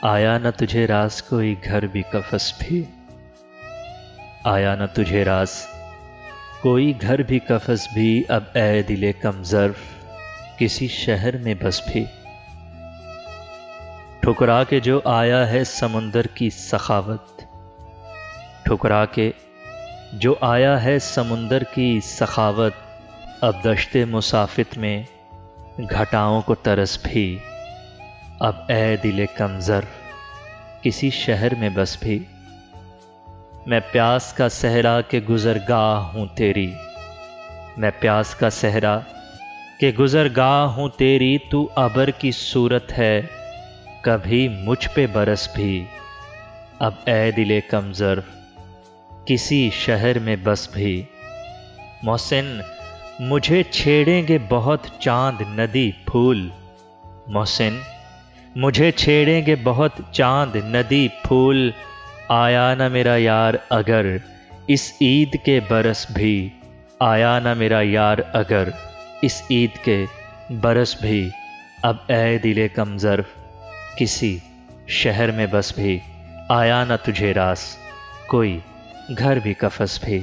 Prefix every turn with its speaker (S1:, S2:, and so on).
S1: آیا نہ تجھے راز کوئی گھر بھی قفس بھی، آیا نہ تجھے راز کوئی گھر بھی قفس بھی، اب اے دل کم ظرف کسی شہر میں بس بھی۔ ٹھکرا کے جو آیا ہے سمندر کی سخاوت، ٹھکرا کے جو آیا ہے سمندر کی سخاوت، اب دشت مسافت میں گھٹاؤں کو ترس بھی، اب اے دل کم ظرف کسی شہر میں بس بھی۔ میں پیاس کا صحرا کہ گزرگاہ ہوں تیری، میں پیاس کا صحرا کہ گزرگاہ ہوں تیری، تو ابر کی صورت ہے کبھی مجھ پہ برس بھی، اب اے دل کم ظرف کسی شہر میں بس بھی۔ محسن مجھے چھیڑیں گے بہت چاند ندی پھول، محسن مجھے چھیڑیں گے بہت چاند ندی پھول، آیا نہ میرا یار اگر اس عید کے برس بھی، آیا نہ میرا یار اگر اس عید کے برس بھی، اب اے دل کم ظرف کسی شہر میں بس بھی، آیا نہ تجھے راز کوئی گھر بھی قفس بھی۔